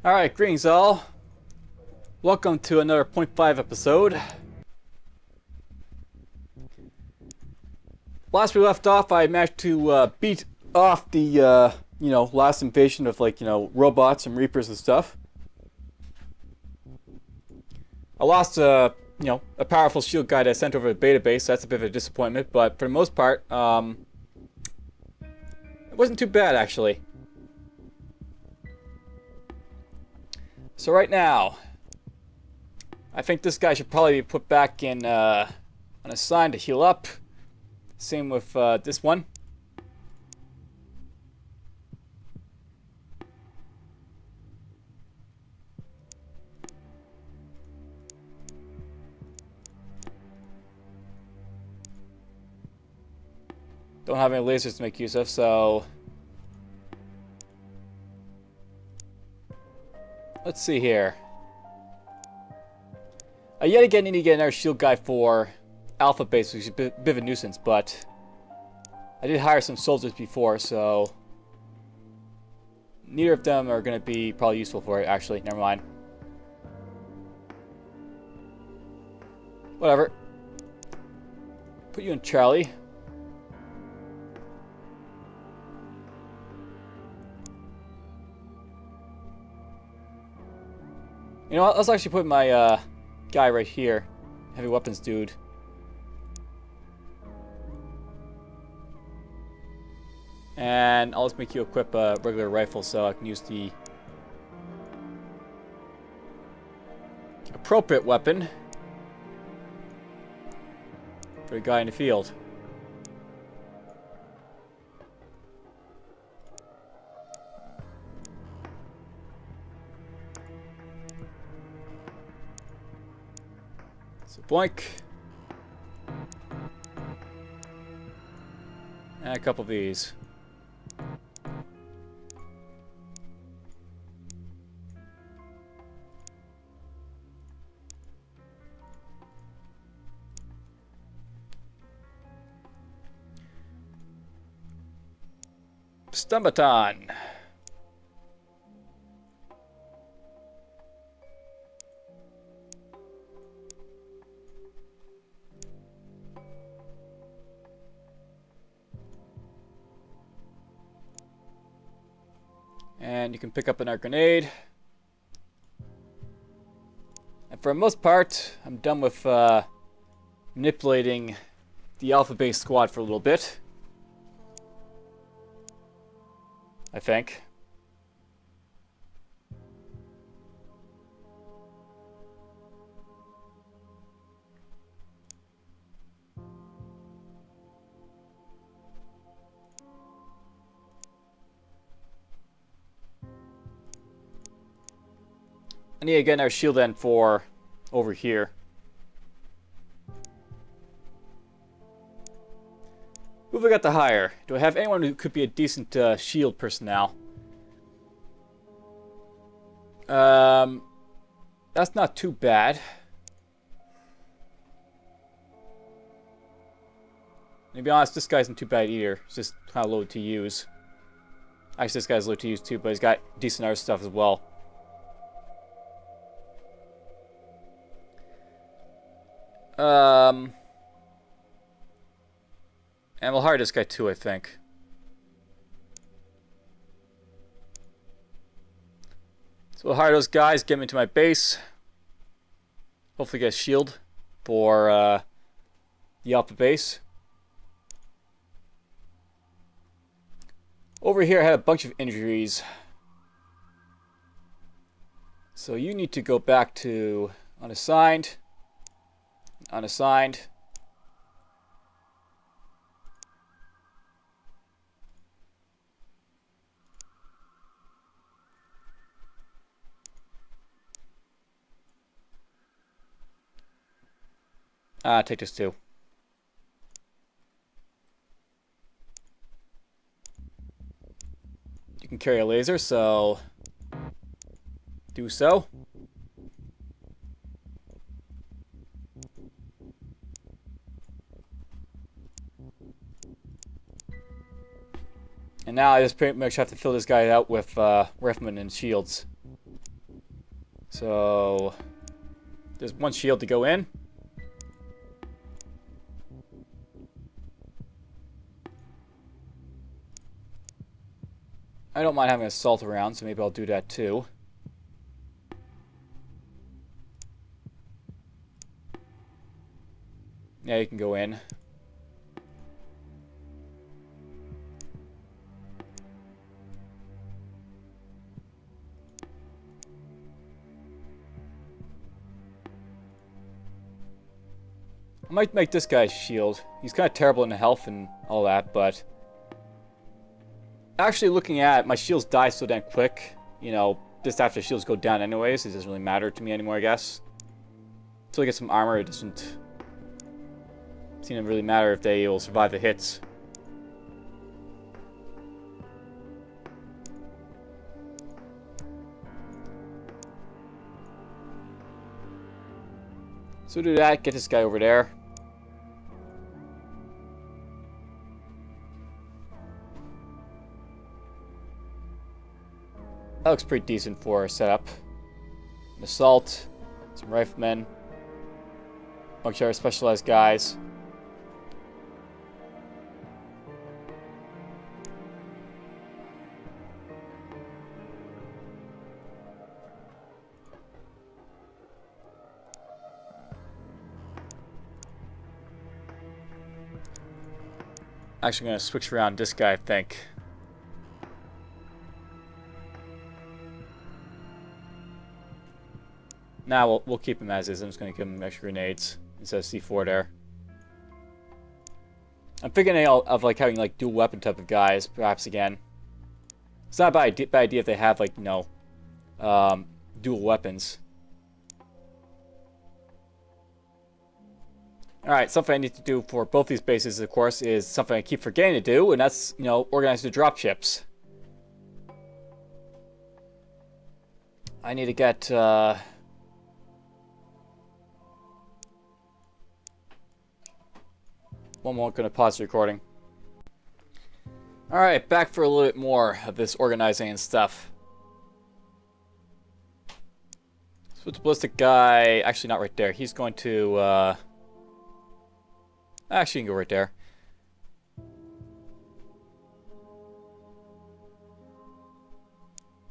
Alright, greetings all. Welcome to another point 5 episode. Last we left off, I managed to beat off the, last invasion of, robots and reapers and stuff. I lost, a powerful shield guy that I sent over to the database, so that's a bit of a disappointment, but for the most part, it wasn't too bad, actually. So right now, I think this guy should probably be put back in on a sign to heal up. Same with this one. Don't have any lasers to make use of, so let's see here. I yet again need to get another shield guy for Alpha Base, which is a bit of a nuisance, but I did hire some soldiers before, so neither of them are going to be probably useful for it, actually. Never mind. Whatever. Put you in Charlie. You know what? Let's actually put my guy right here. Heavy weapons dude. And I'll just make you equip a regular rifle so I can use the appropriate weapon for a guy in the field. So boink. And a couple of these. Stumbaton. And you can pick up another grenade. And for the most part, I'm done with manipulating the Alpha Base squad for a little bit. I think. I need to get another shield then for over here. Who have I got to hire? Do I have anyone who could be a decent shield personnel? That's not too bad. To be honest, this guy isn't too bad either. It's just kind of low to use. Actually, this guy's low to use too, but he's got decent other stuff as well. And we'll hire this guy too, I think. So we'll hire those guys, get them into my base. Hopefully get a shield for the Alpha Base. Over here I had a bunch of injuries. So you need to go back to unassigned. Unassigned. Take this too. You can carry a laser, so do so. And now I just pretty much have to fill this guy out with riflemen and shields. So there's one shield to go in. I don't mind having assault around, so maybe I'll do that too. Yeah, you can go in. I might make this guy's shield. He's kind of terrible in health and all that, but actually looking at it, my shields die so damn quick. You know, just after shields go down anyways, it doesn't really matter to me anymore, I guess. Until I get some armor, it doesn't seem to really matter if they will survive the hits. So do that, get this guy over there. That looks pretty decent for a setup. An assault, some riflemen, bunch of other specialized guys. Actually, I'm going to switch around this guy, I think. Now we'll keep him as is. I'm just going to give him extra grenades instead of C4 there. I'm thinking of like having like dual weapon type of guys, perhaps again. It's not a bad idea if they have like, you know, dual weapons. Alright, something I need to do for both these bases, of course, is something I keep forgetting to do, and that's, you know, organize the dropships. I need to get, one more, gonna pause the recording. Alright, back for a little bit more of this organizing and stuff. So with the ballistic guy, actually not right there, he's going to, actually, you can go right there.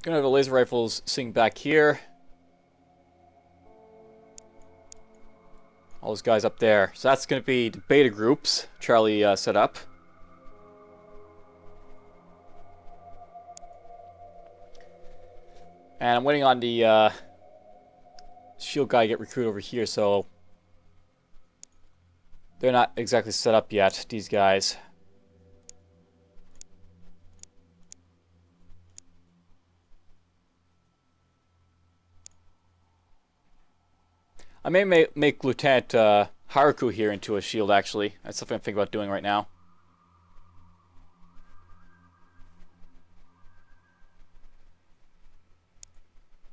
Gonna have the laser rifles sitting back here. All those guys up there. So that's gonna be the beta groups Charlie set up. And I'm waiting on the shield guy to get recruited over here, so they're not exactly set up yet, these guys. I may make Lieutenant Haruku here into a shield, actually. That's something I'm thinking about doing right now.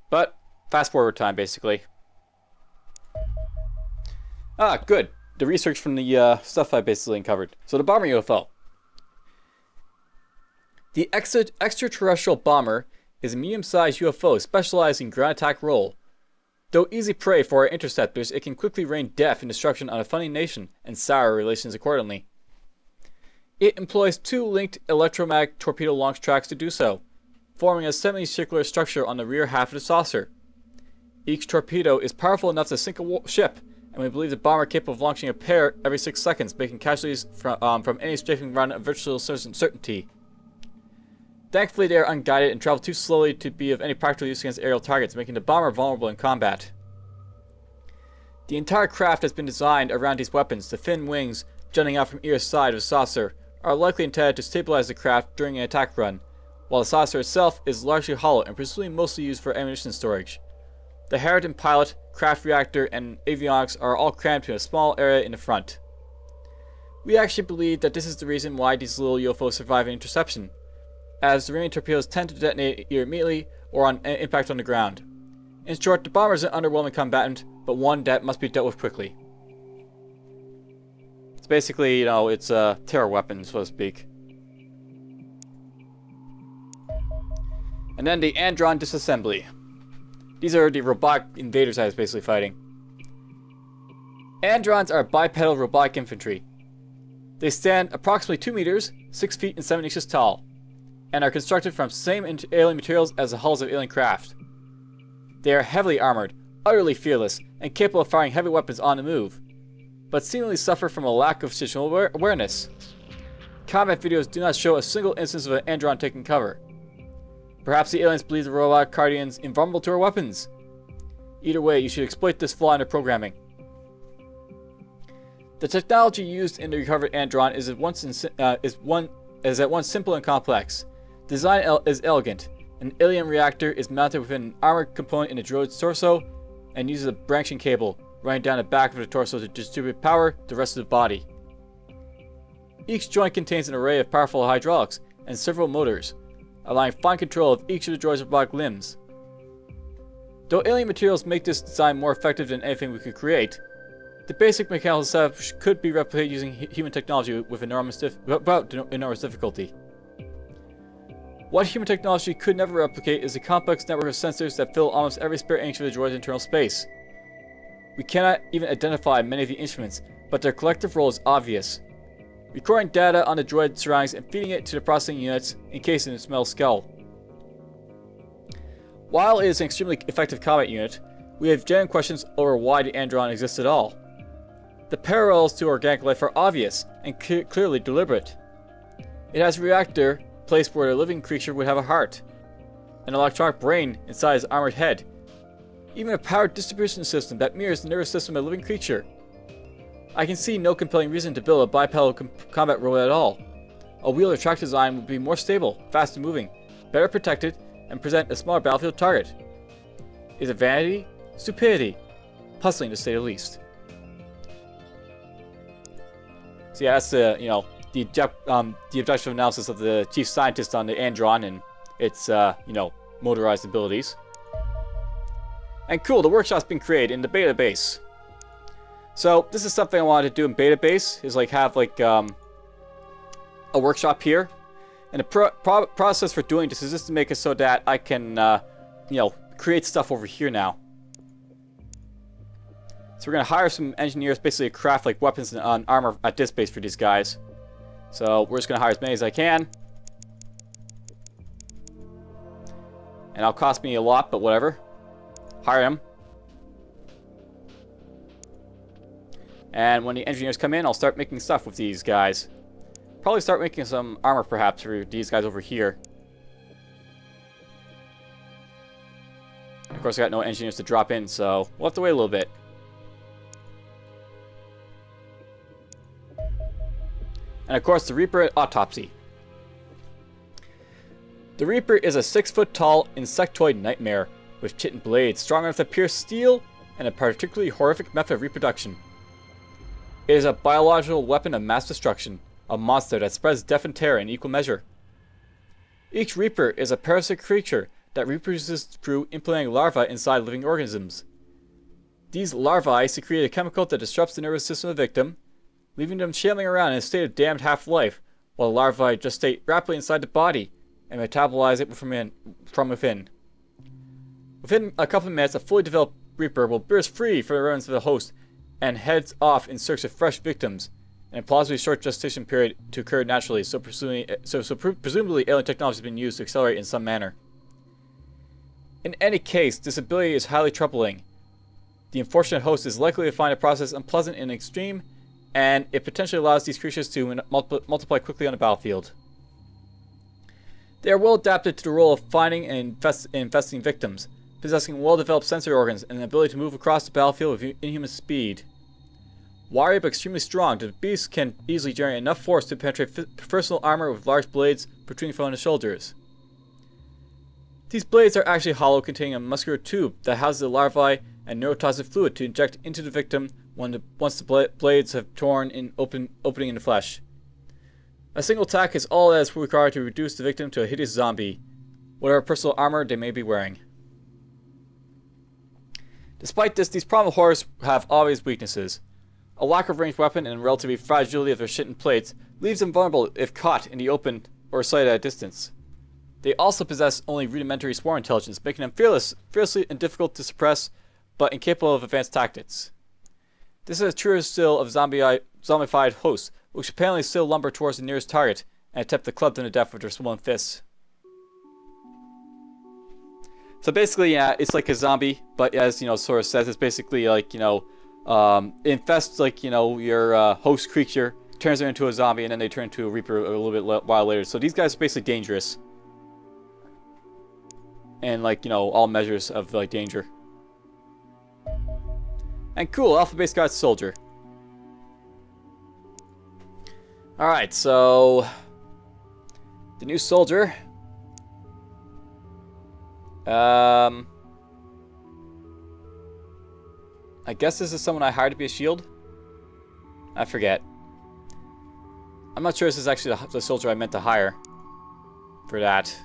But, fast forward time, basically. Ah, good. The research from the stuff I basically uncovered. So the bomber UFO. The extraterrestrial bomber is a medium-sized UFO specializing in ground attack role. Though easy prey for our interceptors, it can quickly rain death and destruction on a funding nation and sour relations accordingly. It employs two linked electromagnetic torpedo launch tracks to do so, forming a semicircular structure on the rear half of the saucer. Each torpedo is powerful enough to sink a ship, and we believe the bomber capable of launching a pair every 6 seconds, making casualties from any strafing run a virtual certainty. Thankfully, they are unguided and travel too slowly to be of any practical use against aerial targets, making the bomber vulnerable in combat. The entire craft has been designed around these weapons. The thin wings, jutting out from either side of the saucer, are likely intended to stabilize the craft during an attack run, while the saucer itself is largely hollow and presumably mostly used for ammunition storage. The Harridan pilot, craft reactor, and avionics are all crammed to a small area in the front. We actually believe that this is the reason why these little UFOs survive an interception, as the remaining torpedoes tend to detonate either immediately or on impact on the ground. In short, the bomber is an underwhelming combatant, but one that must be dealt with quickly. It's basically, you know, it's a terror weapon, so to speak. And then the Andron disassembly. These are the robotic invaders I was basically fighting. Androns are bipedal robotic infantry. They stand approximately 2 meters, 6 feet and 7 inches tall, and are constructed from same alien materials as the hulls of alien craft. They are heavily armored, utterly fearless, and capable of firing heavy weapons on the move, but seemingly suffer from a lack of situational awareness. Combat videos do not show a single instance of an Andron taking cover. Perhaps the aliens believe the robotic guardians invulnerable to our weapons. Either way, you should exploit this flaw in their programming. The technology used in the recovered Andron is at once simple and complex. Design is elegant. An alien reactor is mounted within an armored component in the droid's torso and uses a branching cable running down the back of the torso to distribute power to the rest of the body. Each joint contains an array of powerful hydraulics and several motors, allowing fine control of each of the droid's robotic limbs. Though alien materials make this design more effective than anything we could create, the basic mechanical setup could be replicated using human technology with enormous difficulty. What human technology could never replicate is the complex network of sensors that fill almost every spare inch of the droid's internal space. We cannot even identify many of the instruments, but their collective role is obvious. Recording data on the droid surroundings and feeding it to the processing units encased in its metal skull. While it is an extremely effective combat unit, we have genuine questions over why the Andron exists at all. The parallels to organic life are obvious and clearly deliberate. It has a reactor placed where a living creature would have a heart, an electronic brain inside his armored head, even a powered distribution system that mirrors the nervous system of a living creature. I can see no compelling reason to build a bipedal combat robot at all. A wheel or track design would be more stable, faster moving, better protected, and present a smaller battlefield target. Is it vanity? Stupidity. Puzzling to say the least. So yeah, that's the objective analysis of the chief scientist on the Andron and its motorized abilities. And cool, the workshop's been created in the beta base. So this is something I wanted to do in beta base, is like have like a workshop here. And the process for doing this is just to make it so that I can create stuff over here now. So we're gonna hire some engineers, basically to craft like weapons and armor at this base for these guys. So we're just gonna hire as many as I can. And it'll cost me a lot, but whatever. Hire them. And when the engineers come in, I'll start making stuff with these guys. Probably start making some armor perhaps for these guys over here. Of course, I got no engineers to drop in, so we'll have to wait a little bit. And of course, the Reaper autopsy. The Reaper is a 6-foot-tall insectoid nightmare with chitin blades strong enough to pierce steel and a particularly horrific method of reproduction. It is a biological weapon of mass destruction, a monster that spreads death and terror in equal measure. Each Reaper is a parasitic creature that reproduces through implanting larvae inside living organisms. These larvae secrete a chemical that disrupts the nervous system of the victim, leaving them shambling around in a state of damned half-life, while the larvae gestate rapidly inside the body and metabolize it from within. Within a couple of minutes, a fully developed Reaper will burst free from the remnants of the host and heads off in search of fresh victims, and a plausibly short gestation period to occur naturally, so presumably alien technology has been used to accelerate in some manner. In any case, this ability is highly troubling. The unfortunate host is likely to find the process unpleasant in extreme, and it potentially allows these creatures to multiply quickly on the battlefield. They are well adapted to the role of finding and infesting victims, possessing well-developed sensory organs and an ability to move across the battlefield with inhuman speed. Wiry but extremely strong, the beasts can easily generate enough force to penetrate personal armor with large blades protruding from the shoulders. These blades are actually hollow, containing a muscular tube that houses the larvae and neurotoxic fluid to inject into the victim once the blades have torn an opening in the flesh. A single attack is all that is required to reduce the victim to a hideous zombie, whatever personal armor they may be wearing. Despite this, these problem horrors have obvious weaknesses. A lack of ranged weapon and relative fragility of their chitin plates leaves them vulnerable if caught in the open or sighted at a distance. They also possess only rudimentary swarm intelligence, making them fiercely and difficult to suppress, but incapable of advanced tactics. This is a truer still of zombified hosts, which apparently still lumber towards the nearest target and attempt to club them to death with their swollen fists. So basically, yeah, it's like a zombie, but as, Sora says, it's basically like, it infests, like, your host creature, turns them into a zombie, and then they turn into a Reaper a little bit while later. So these guys are basically dangerous. And, like, all measures of, like, danger. And cool, Alpha Base got Soldier. Alright, so... the new Soldier... I guess this is someone I hired to be a shield? I forget. I'm not sure this is actually the soldier I meant to hire for that.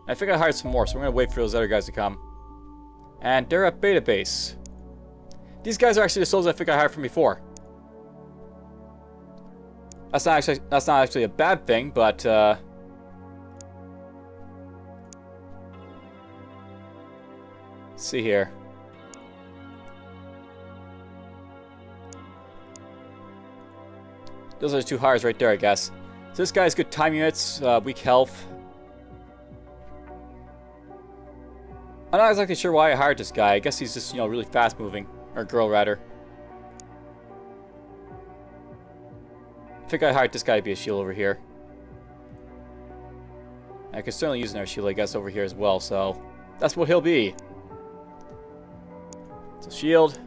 I think I hired some more, so we're going to wait for those other guys to come. And they're at Beta Base. These guys are actually the soldiers I think I hired from before. That's not actually a bad thing, but let's see here. Those are the two hires right there, I guess. So this guy's good time units, weak health. I'm not exactly sure why I hired this guy. I guess he's just, really fast moving. Or girl, rather. I think I hired this guy to be a shield over here. I could certainly use another shield, I guess, over here as well, so that's what he'll be. It's a shield.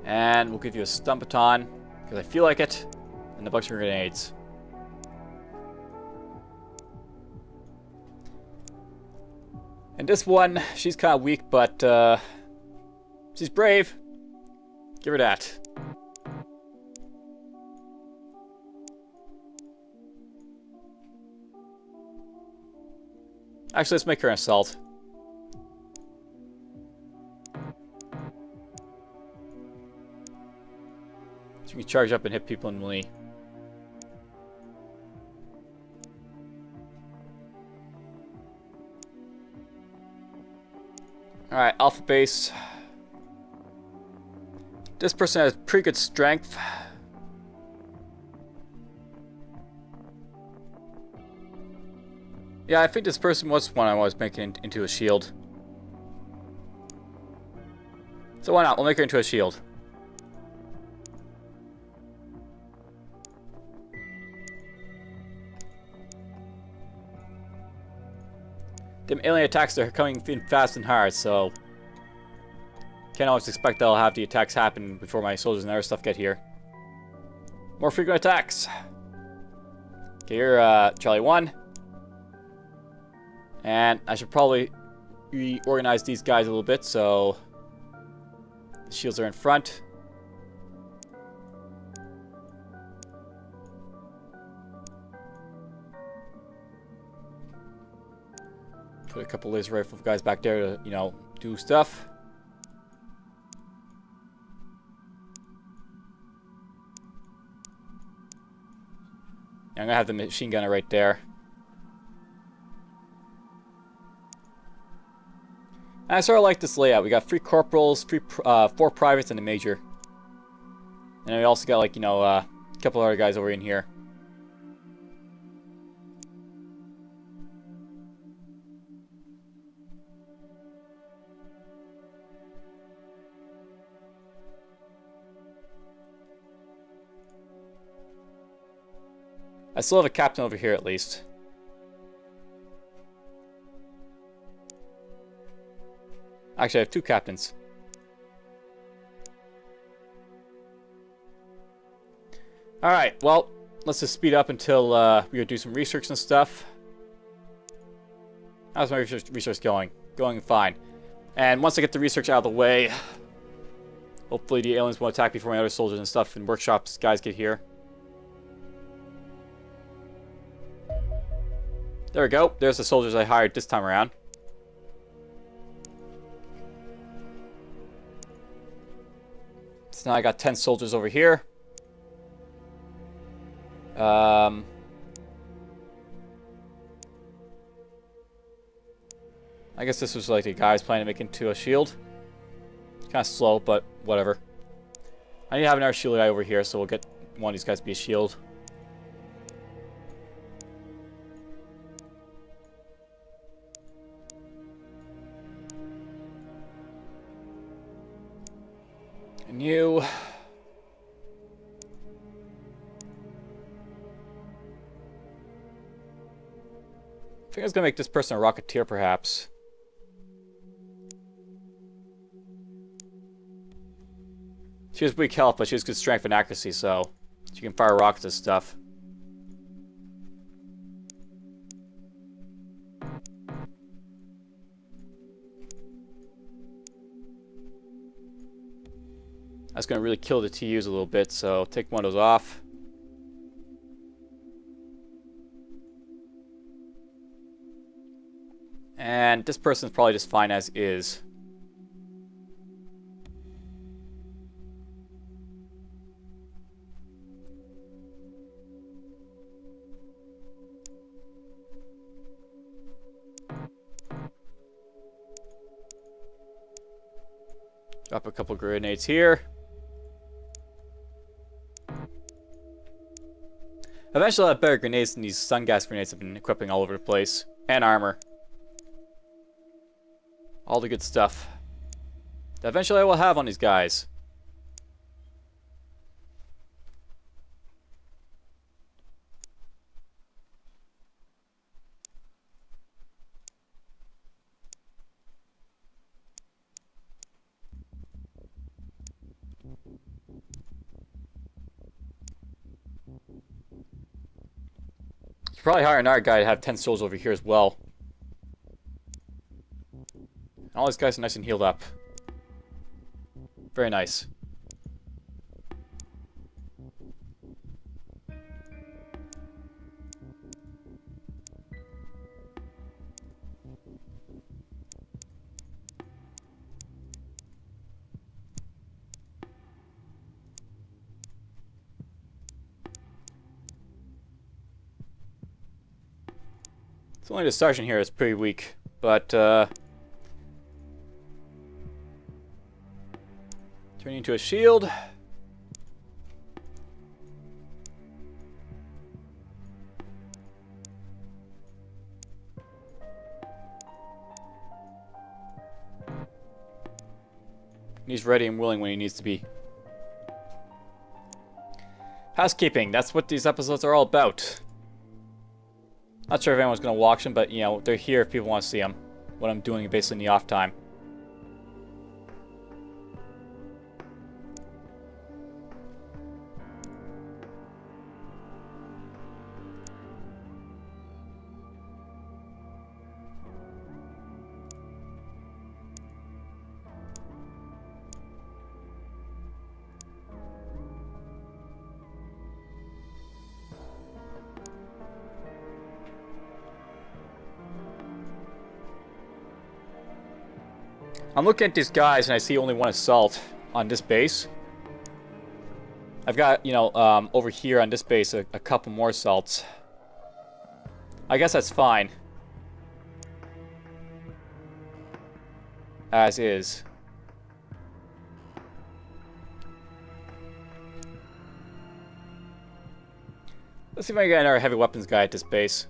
And we'll give you a stun baton, because I feel like it, and a bunch of grenades. And this one, she's kind of weak, but she's brave. Give her that. Actually, let's make her an assault. She can charge up and hit people in melee. Alright, Alpha Base. This person has pretty good strength. Yeah, I think this person was one I was making into a shield. So why not? We'll make her into a shield. Them alien attacks are coming in fast and hard, so can't always expect that I'll have the attacks happen before my soldiers and other stuff get here. More frequent attacks. Okay, you're Charlie 1. And I should probably reorganize these guys a little bit, so the shields are in front. Put a couple laser rifle guys back there to, do stuff. I'm gonna have the machine gunner right there. And I sort of like this layout. We got 3 corporals, 4 privates, and a major. And then we also got, like, a couple other guys over in here. I still have a captain over here, at least. Actually, I have 2 captains. Alright, well, let's just speed up until we go do some research and stuff. How's my research going? Going fine. And once I get the research out of the way, hopefully the aliens won't attack before my other soldiers and stuff and workshops guys get here. There we go. There's the soldiers I hired this time around. So now I got 10 soldiers over here. I guess this was like the guy's plan to make into a shield. Kind of slow, but whatever. I need to have another shield guy over here, so we'll get one of these guys to be a shield. And you... I think I was going to make this person a Rocketeer, perhaps. She has weak health, but she has good strength and accuracy, so she can fire rockets and stuff. That's going to really kill the TUs a little bit, so take one of those off. And this person's probably just fine as is. Drop a couple grenades here. Eventually I'll have better grenades than these stun gas grenades I've been equipping all over the place. And armor. All the good stuff that eventually I will have on these guys. Should probably hire another guy to have 10 souls over here as well. All these guys are nice and healed up. Very nice. It's only the sergeant here is pretty weak, but turning into a shield. He's ready and willing when he needs to be. Housekeeping, that's what these episodes are all about. Not sure if anyone's going to watch them, but, you know, they're here if people want to see them. What I'm doing basically in the off time. I'm looking at these guys and I see only one assault on this base. I've got, you know, over here on this base a couple more assaults. I guess that's fine. As is. Let's see if I can get another heavy weapons guy at this base.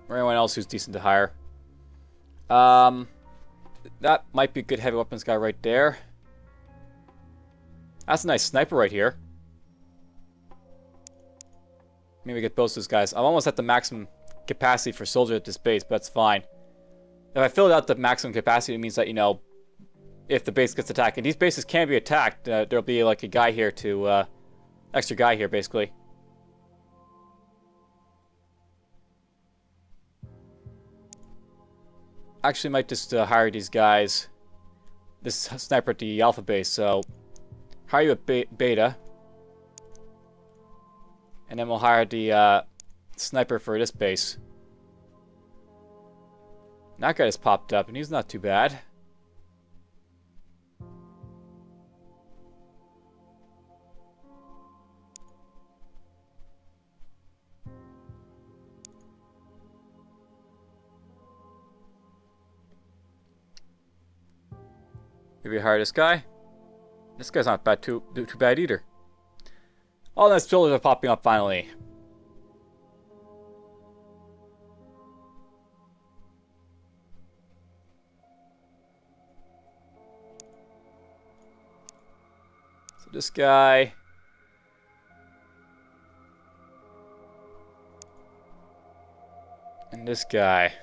Or anyone else who's decent to hire. That might be a good heavy weapons guy right there. That's a nice sniper right here. Maybe get both those guys. I'm almost at the maximum capacity for soldier at this base, but that's fine. If I filled out the maximum capacity, it means that, you know, if the base gets attacked, and these bases can be attacked, there'll be like a guy here to, extra guy here, basically. Actually might just hire these guys. This sniper at the alpha base, so hire you at beta. And then we'll hire the sniper for this base. That guy just popped up, and he's not too bad. Maybe hire this guy. This guy's not bad too bad either. All nice builders are popping up finally. So this guy. And this guy.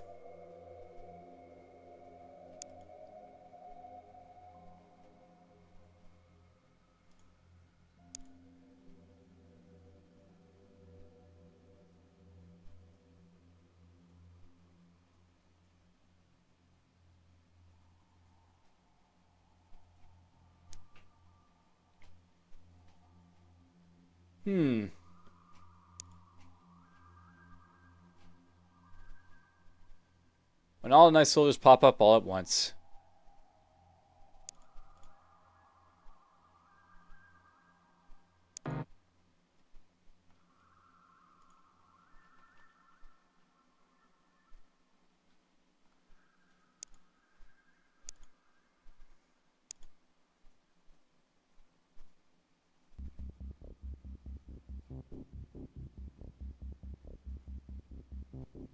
When all the nice soldiers pop up all at once.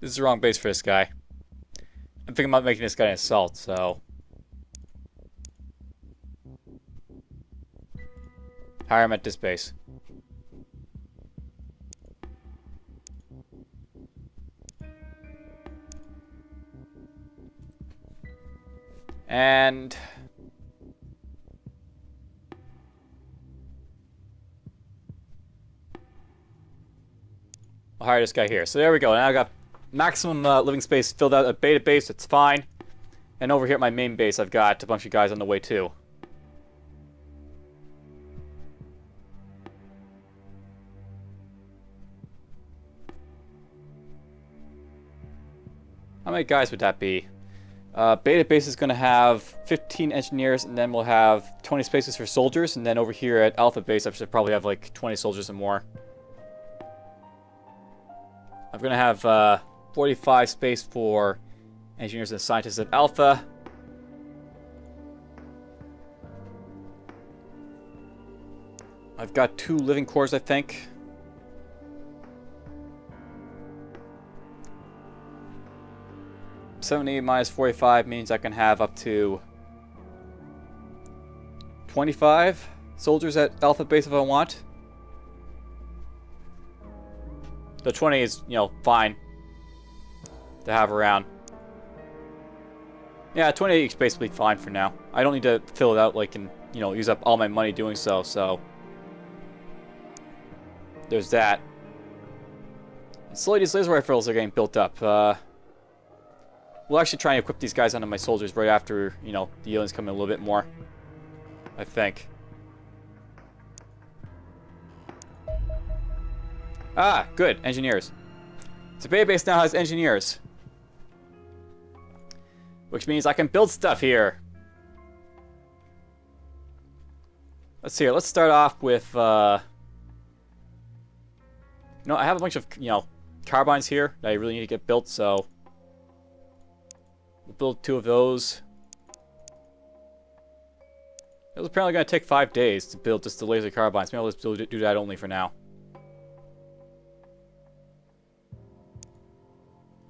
This is the wrong base for this guy. I'm thinking about making this guy an assault, so... hire him at this base. And... I'll hire this guy here. So there we go. Now I got maximum living space filled out at beta base. It's fine. And over here at my main base, I've got a bunch of guys on the way too. How many guys would that be? Beta base is going to have 15 engineers, and then we'll have 20 spaces for soldiers. And then over here at alpha base, I should probably have like 20 soldiers or more. I'm going to have 45 space for engineers and scientists at alpha. I've got 2 living cores, I think. $70 minus 45 means I can have up to 25 soldiers at alpha base if I want. The 20 is, you know, fine to have around. Yeah, 20 each basically fine for now. I don't need to fill it out like and, you know, use up all my money doing so, so there's that. And slowly these laser rifles are getting built up. We'll actually try and equip these guys onto my soldiers right after, you know, the aliens come in a little bit more, I think. Ah, good. Engineers. So beta base now has engineers. Which means I can build stuff here. Let's see here. Let's start off with, I have a bunch of, you know, carbines here that I really need to get built, so we'll build 2 of those. It was apparently going to take 5 days to build just the laser carbines. Maybe I'll just do that only for now.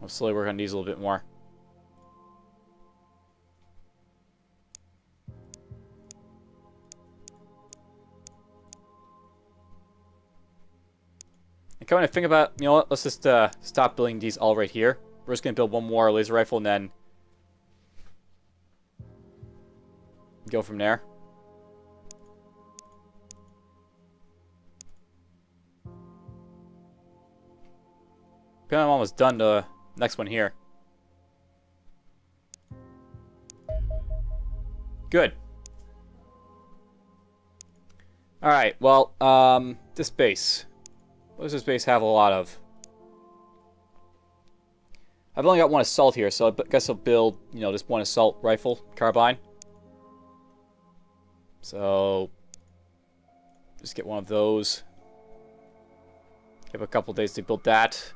I'll slowly work on these a little bit more. And kind of think about, you know what, let's just stop building these all right here. We're just going to build 1 more laser rifle and then go from there. I'm almost done the next one here. Good. Alright, well, this base. What does this base have a lot of? I've only got 1 assault here, so I guess I'll build, you know, just 1 assault rifle carbine. So, just get 1 of those. Give a couple days to build that.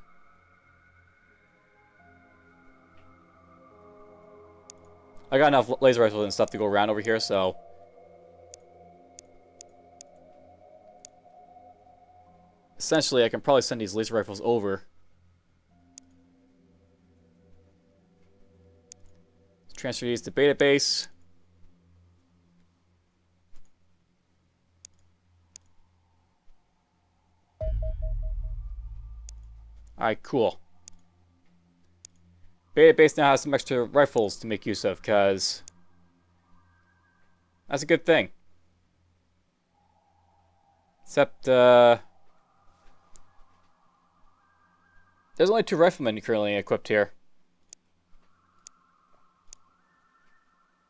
I got enough laser rifles and stuff to go around over here, so... Essentially, I can probably send these laser rifles over. Let's transfer these to beta base. Alright, cool. Beta base now has some extra rifles to make use of, because that's a good thing. Except, there's only 2 riflemen currently equipped here.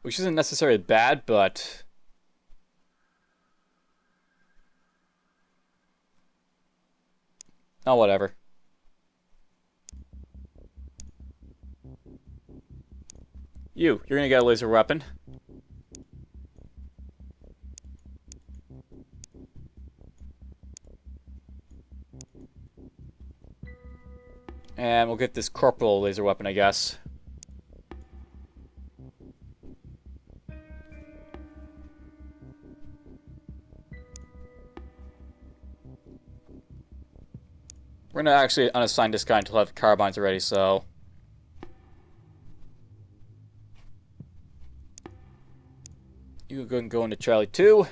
Which isn't necessarily bad, but... oh, whatever. You're gonna get a laser weapon. And we'll get this corporal laser weapon, I guess. We're gonna actually unassign this guy until I have carbines already, so... you can go into Charlie 2.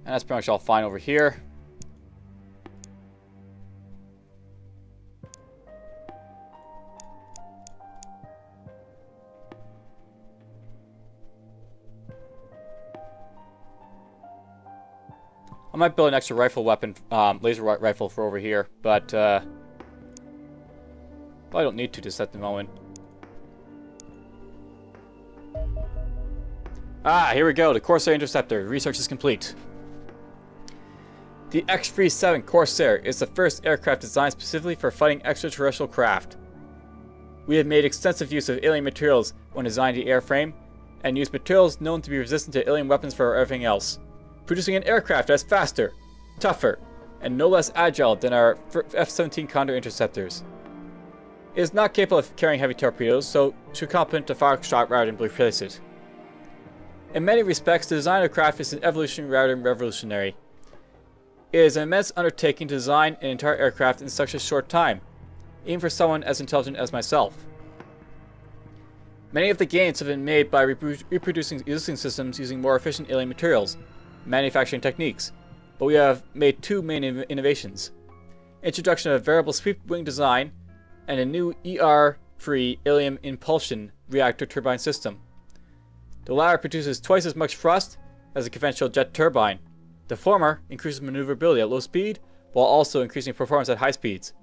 And that's pretty much all fine over here. I might build an extra rifle weapon, laser rifle for over here, but I don't need to just at the moment. Ah, here we go. The Corsair Interceptor. Research is complete. The X-37 Corsair is the first aircraft designed specifically for fighting extraterrestrial craft. We have made extensive use of alien materials when designing the airframe, and used materials known to be resistant to alien weapons for everything else, producing an aircraft that's faster, tougher, and no less agile than our F-17 Condor interceptors. It is not capable of carrying heavy torpedoes, so should complement the Foxtrot rather than replace it. In many respects, the design of the craft is an evolution rather than revolutionary. It is an immense undertaking to design an entire aircraft in such a short time, even for someone as intelligent as myself. Many of the gains have been made by reproducing existing systems using more efficient alien materials, manufacturing techniques, but we have made 2 main innovations: introduction of variable sweep wing design and a new ER-free alien impulsion reactor turbine system. The latter produces twice as much thrust as a conventional jet turbine. The former increases maneuverability at low speed while also increasing performance at high speeds.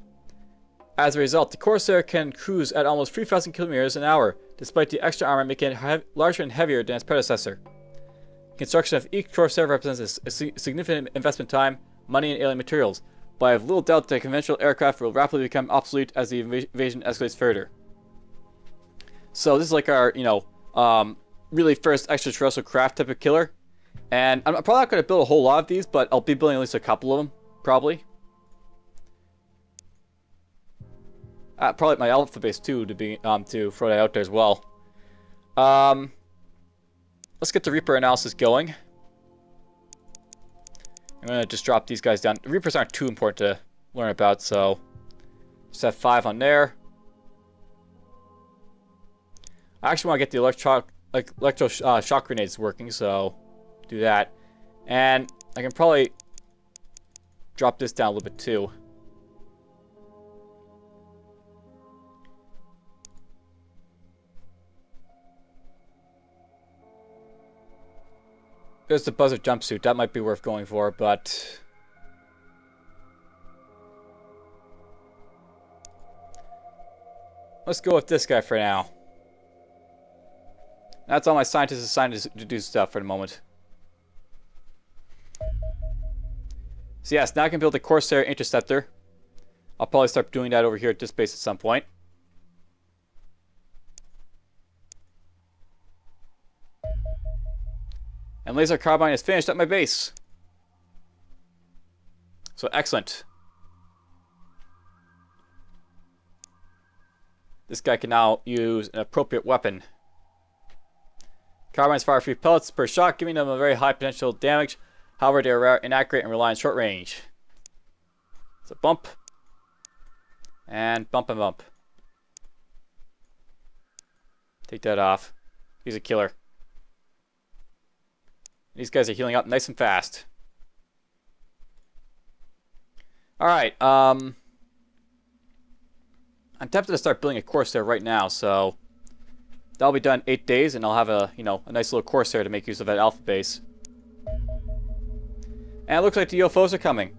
As a result, the Corsair can cruise at almost 3,000 kilometers an hour, despite the extra armor making it larger and heavier than its predecessor. Construction of each Corsair represents a significant investment time, money, and alien materials, but I have little doubt that conventional aircraft will rapidly become obsolete as the invasion escalates further. So this is like our, really first extraterrestrial craft type of killer. And I'm probably not going to build a whole lot of these, but I'll be building at least a couple of them, probably. Probably my alpha base too, to throw that out there as well. Let's get the Reaper analysis going. I'm going to just drop these guys down. The Reapers aren't too important to learn about, so just have 5 on there. I actually want to get the electro shock grenades working, so do that. And I can probably drop this down a little bit too. There's the buzzer jumpsuit. That might be worth going for, but let's go with this guy for now. That's all my scientists assigned to do stuff for the moment. So yes, now I can build a Corsair Interceptor. I'll probably start doing that over here at this base at some point. And laser carbine is finished at my base. So excellent. This guy can now use an appropriate weapon. Carbines fire 3 pellets per shot, giving them a very high potential damage. However, they are inaccurate and rely on short range. So bump. And bump and bump. Take that off. He's a killer. These guys are healing up nice and fast. Alright, I'm tempted to start building a Corsair right now, so that'll be done in 8 days, and I'll have a, a nice little Corsair to make use of that alpha base. And it looks like the UFOs are coming.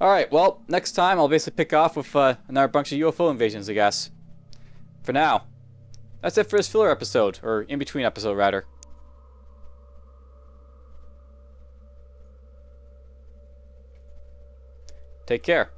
Alright, well, next time I'll basically pick off with another bunch of UFO invasions, I guess. For now, that's it for this filler episode, or in-between episode, rather. Take care.